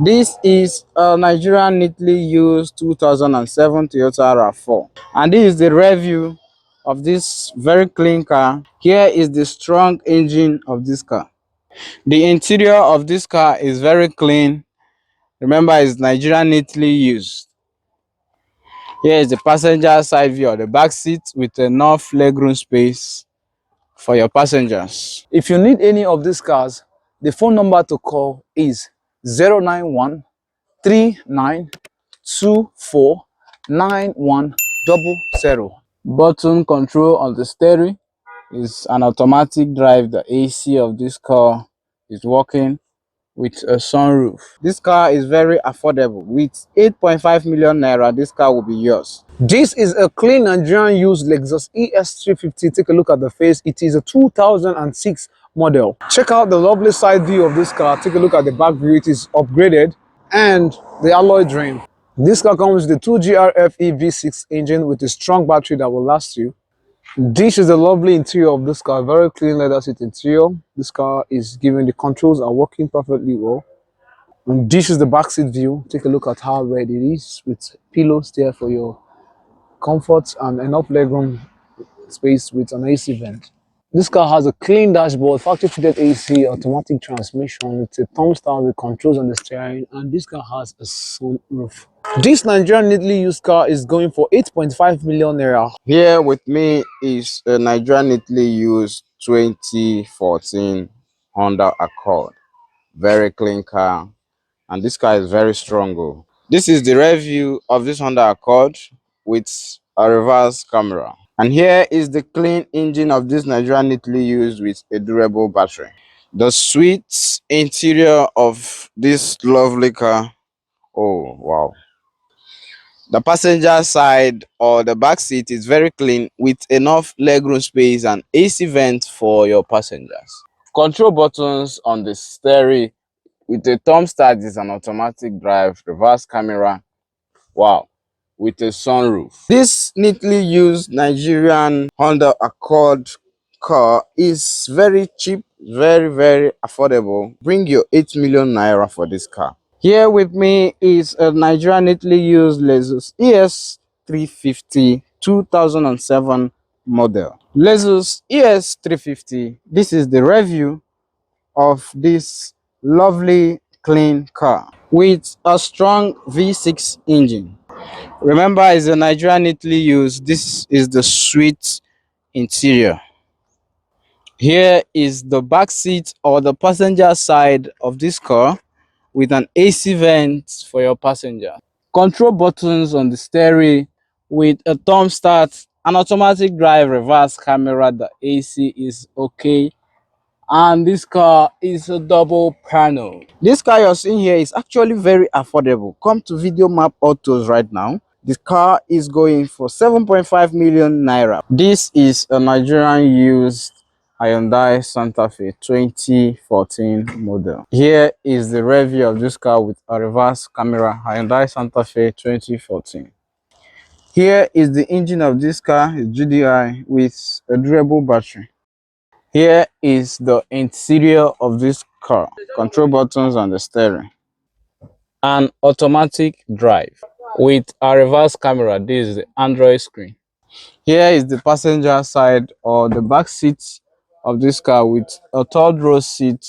This is a Nigerian neatly used 2007 Toyota RAV4, and this is the review of this very clean car. Here is the strong engine of this car. The interior of this car is very clean. Remember, it's Nigerian neatly used. Here is the passenger side view of the back seat with enough legroom space for your passengers. If you need any of these cars, the phone number to call is 091 39249100. Button control on the steering is an automatic drive. The AC of this car is working with a sunroof. This car is very affordable. With 8.5 million naira, this car will be yours. This is a clean Nigerian used Lexus ES350. Take a look at the face. It is a 2006 model. Check out the lovely side view of this car. Take a look at the back view. It is upgraded and the alloy rim. This car comes with the 2GRFE V6 engine with a strong battery that will last you. This is the lovely interior of this car. Very clean leather seat interior. This car is giving the controls are working perfectly well. And this is the back seat view. Take a look at how red it is with pillows there for your comfort and enough legroom space with an AC vent. This car has a clean dashboard, factory fitted AC, automatic transmission with a thumb style with controls on the steering, and this car has a sunroof. This Nigerian neatly used car is going for 8.5 million naira. Here with me is a Nigerian neatly used 2014 Honda Accord. Very clean car, and this car is very strong. This is the review of this Honda Accord with a reverse camera. And here is the clean engine of this Nigerian neatly used with a durable battery. The sweet interior of this lovely car. Oh, wow. The passenger side or the back seat is very clean with enough legroom space and AC vent for your passengers. Control buttons on the steering with a thumb start is an automatic drive, reverse camera. Wow. With a sunroof. This neatly used Nigerian Honda Accord car is very cheap, very affordable. Bring your 8 million naira for this car. Here with me is a Nigerian neatly used Lexus ES350 2007 model. Lexus ES350. This is the review of this lovely clean car with a strong V6 engine. Remember, it's a Nigerian neatly used. This is the sweet interior. Here is the back seat or the passenger side of this car with an AC vent for your passenger. Control buttons on the steering with a thumb start, an automatic drive, reverse camera. The AC is okay. And this car is a double panel. This car you're seeing here is actually very affordable. Come to Video Map Autos right now. This car is going for 7.5 million naira. This is a Nigerian used Hyundai Santa Fe 2014 model. Here is the review of this car with a reverse camera. Hyundai Santa Fe 2014. Here is the engine of this car, GDI, with a durable battery. Here is the interior of this car. Control buttons on the steering. An automatic drive with a reverse camera. This is the Android screen. Here is the passenger side or the back seat of this car with a third row seat.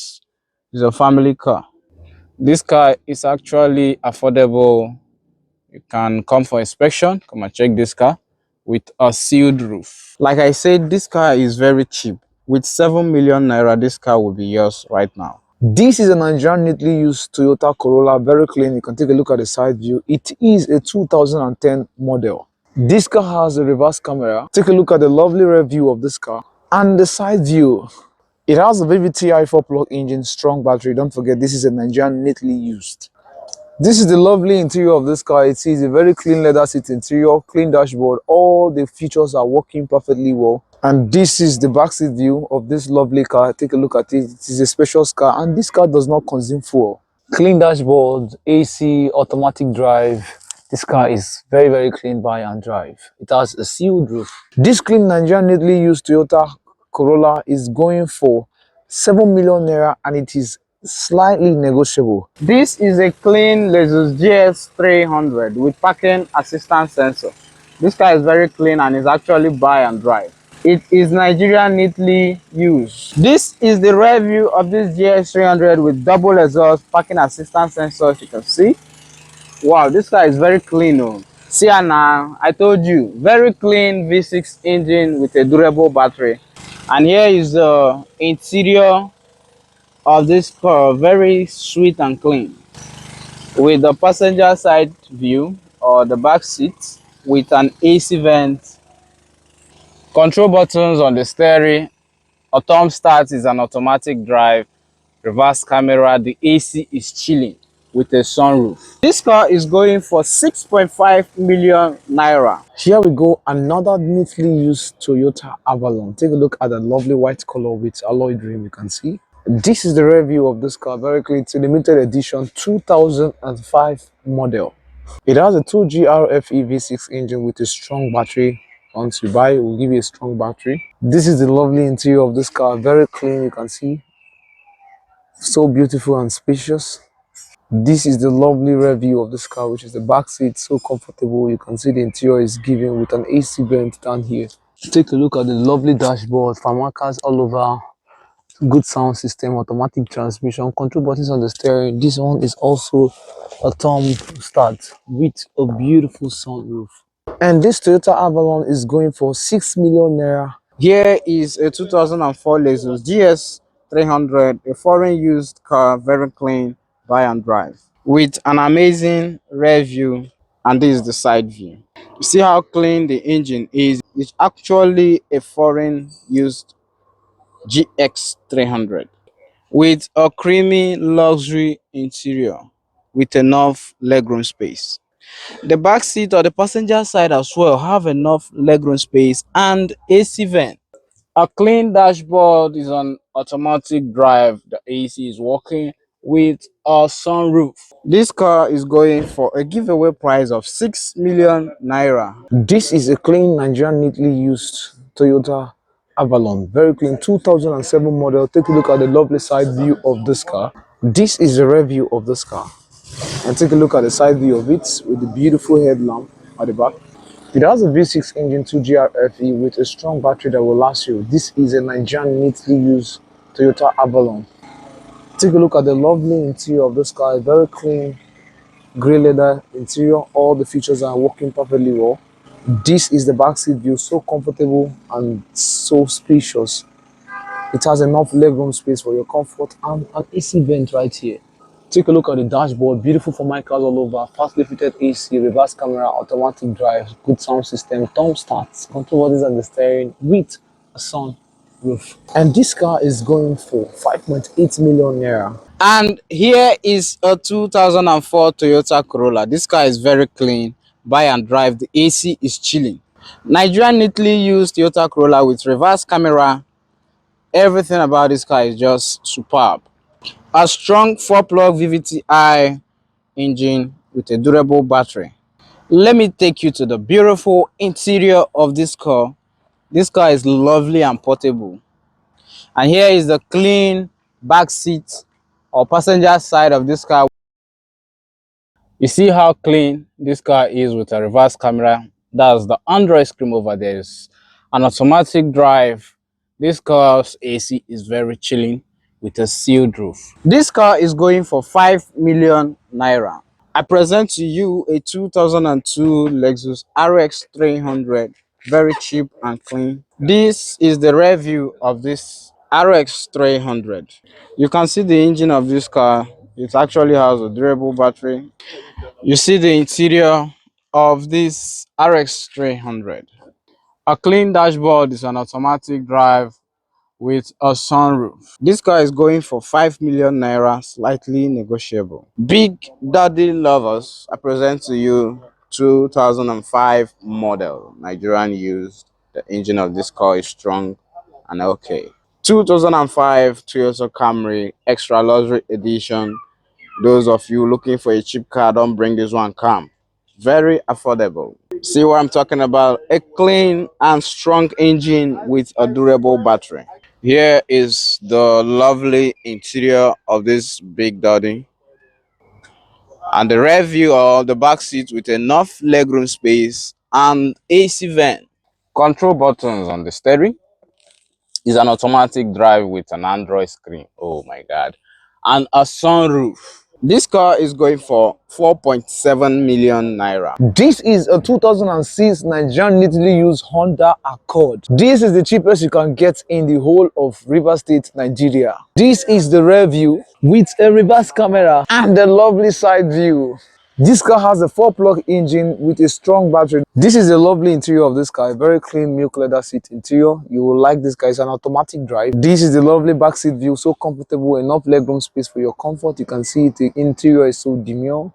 It's a family car. This car is actually affordable. You can come for inspection, come and check this car with a sealed roof. Like I said, this car is very cheap. With 7 million naira, this car will be yours right now. This is a Nigerian neatly used Toyota Corolla, very clean. You can take a look at the side view. It is a 2010 model. This car has a reverse camera. Take a look at the lovely rear view of this car and the side view. It has a VVTi 4-plug engine, strong battery. Don't forget, this is a Nigerian neatly used. This is the lovely interior of this car. It is a very clean leather seat interior, clean dashboard. All the features are working perfectly well. And this is the backseat view of this lovely car. Take a look at it. It is a spacious car, and this car does not consume fuel. Clean dashboard, AC, automatic drive. This car is very clean buy and drive. It has a sealed roof. This clean Nigerian neatly used Toyota Corolla is going for 7 million naira, and it is slightly negotiable. This is a clean Lexus GS 300 with parking assistance sensor. This car is very clean and is actually buy and drive. It is Nigeria neatly used. This is the rear view of this GS 300 with double exhaust parking assistance sensors. You can see. Wow, this car is very clean. Oh. See now, I told you, very clean V6 engine with a durable battery. And here is the interior of this car, very sweet and clean. With the passenger side view or the back seat with an AC vent, control buttons on the steering, autumn start is an automatic drive, reverse camera, the AC is chilling with a sunroof. This car is going for 6.5 million naira. Here we go, another neatly used Toyota Avalon. Take a look at the lovely white color with alloy rim, you can see. This is the rear view of this car, very clean. It's a limited edition 2005 model. It has a 2GRFE V6 engine with a strong battery. Once you buy it, will give you a strong battery. This is the lovely interior of this car, very clean, you can see. So beautiful and spacious. This is the lovely rear view of this car, which is the back seat, so comfortable. You can see the interior is given with an AC vent down here. Take a look at the lovely dashboard, fan markers all over, good sound system, automatic transmission, control buttons on the steering. This one is also a thumb start with a beautiful sunroof. And this Toyota Avalon is going for 6 million naira. Here is a 2004 Lexus GS 300, a foreign used car, very clean, buy and drive, with an amazing rear view, and this is the side view. You see how clean the engine is. It's actually a foreign used GX 300 with a creamy luxury interior with enough legroom space. The back seat or the passenger side as well have enough legroom space and AC vent. A clean dashboard is on automatic drive. The AC is working with a sunroof. This car is going for a giveaway price of 6 million naira. This is a clean Nigerian neatly used Toyota Avalon, very clean 2007 model. Take a look at the lovely side view of this car. This is the rear view of this car, and take a look at the side view of it with the beautiful headlamp at the back. It has a V6 engine 2GRFE with a strong battery that will last you. This is a Nigerian neatly used Toyota Avalon. Take a look at the lovely interior of this car, very clean grey leather interior. All the features are working perfectly well. This is the back seat view, so comfortable and so spacious. It has enough legroom space for your comfort and an AC vent right here. Take a look at the dashboard, beautiful for mic all over, fastly fitted AC, reverse camera, automatic drive, good sound system, thumb starts, control buttons on the steering with a sun roof. And this car is going for 5.8 million naira. And here is a 2004 Toyota Corolla. This car is very clean, buy and drive. The AC is chilling. Nigerian neatly used Toyota Corolla with reverse camera. Everything about this car is just superb. A strong 4-plug VVTi engine with a durable battery. Let me take you to the beautiful interior of this car. This car is lovely and portable. And here is the clean back seat or passenger side of this car. You see how clean this car is with a reverse camera. That's the Android screen over there. Is an automatic drive. This car's AC is very chilling with a sealed roof. This car is going for 5 million naira. I present to you a 2002 Lexus RX 300, very cheap and clean. This is the rear view of this RX 300. You can see the engine of this car. It actually has a durable battery. You see the interior of this RX 300. A clean dashboard is an automatic drive with a sunroof. This car is going for 5 million naira, slightly negotiable. Big Daddy lovers, I present to you 2005 model Nigerian used. The engine of this car is strong and okay. 2005 Toyota Camry Extra Luxury Edition. Those of you looking for a cheap car, don't bring this one, come. Very affordable. See what I'm talking about? A clean and strong engine with a durable battery. Here is the lovely interior of this big daddy, and the rear view or the back seat with enough legroom space and AC vent. Control buttons on the steering is an automatic drive with an Android screen. Oh my god. And a sunroof. This car is going for 4.7 million naira. This is a 2006 Nigerian neatly used Honda Accord. This is the cheapest you can get in the whole of Rivers State, Nigeria. This is the rear view with a reverse camera and a lovely side view. This car has a 4-plug engine with a strong battery. This is the lovely interior of this car, a very clean milk leather seat interior. You will like this car, it's an automatic drive. This is the lovely back seat view, so comfortable, enough legroom space for your comfort. You can see it, the interior is so demure.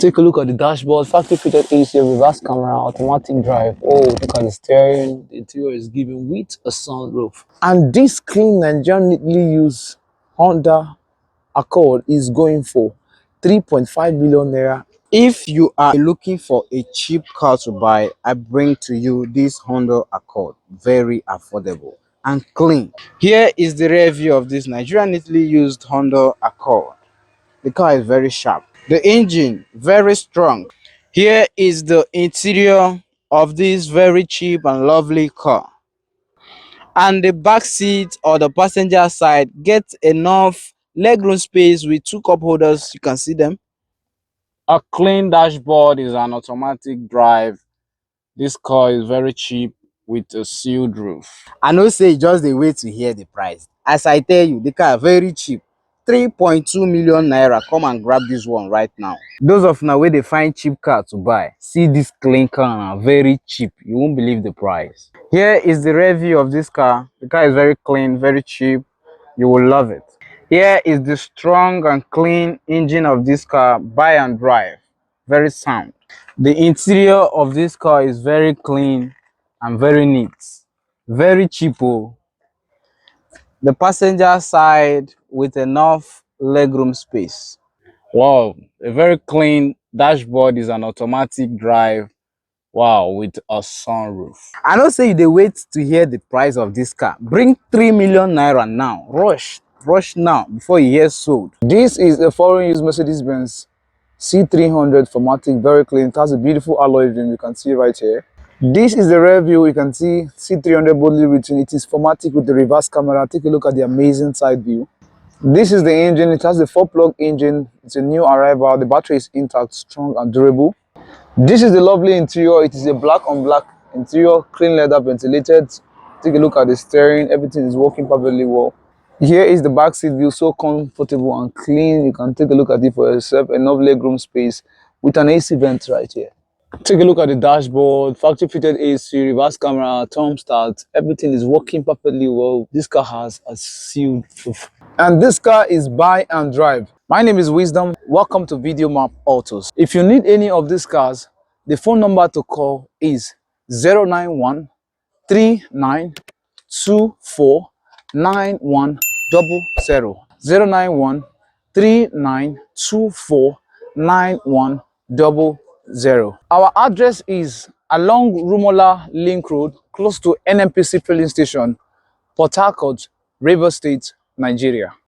Take a look at the dashboard, factory fitted AC, reverse camera, automatic drive. Oh, look at the steering. The interior is given with a sunroof. And this clean Nigerian neatly used Honda Accord is going for 3.5 million naira. If you are looking for a cheap car to buy, I bring to you this Honda Accord. Very affordable and clean. Here is the rear view of this Nigerian neatly used Honda Accord. The car is very sharp. The engine, very strong. Here is the interior of this very cheap and lovely car. And the back seat or the passenger side gets enough legroom space with two cup holders. You can see them. A clean dashboard is an automatic drive. This car is very cheap with a sealed roof. I know say just the way to hear the price. As I tell you, the car very cheap. 3.2 million naira. Come and grab this one right now. Those of now where they find cheap car to buy, see this clean car now, very cheap. You won't believe the price. Here is the rear view of this car. The car is very clean, very cheap. You will love it. Here is the strong and clean engine of this car. Buy and drive. Very sound. The interior of this car is very clean and very neat. Very cheap. Oh. The passenger side with enough legroom space. Wow, a very clean dashboard is an automatic drive. Wow, with a sunroof. I don't say they wait to hear the price of this car. Bring 3 million naira now. Rush now before you hear sold. This is a foreign used Mercedes-Benz C300 Formatic, very clean. It has a beautiful alloy rim, you can see right here. This is the rear view. You can see C300 boldly written. It is Formatic with the reverse camera. Take a look at the amazing side view. This is the engine. It has a 4-plug engine. It's a new arrival. The battery is intact, strong and durable. This is the lovely interior. It is a black on black interior, clean leather, ventilated. Take a look at the steering. Everything is working perfectly well. Here is the back seat view, so comfortable and clean. You can take a look at it for yourself. Enough legroom space with an AC vent right here. Take a look at the dashboard, factory fitted AC, reverse camera, thermostat. Everything is working perfectly well. This car has a sealed roof. And this car is buy and drive. My name is Wisdom. Welcome to Video Map Autos. If you need any of these cars, the phone number to call is 091 3924 9100. 091 3924 9100. Our address is along Rumola Link Road, close to NMPC filling station, Port Harcourt, Rivers State, Nigeria.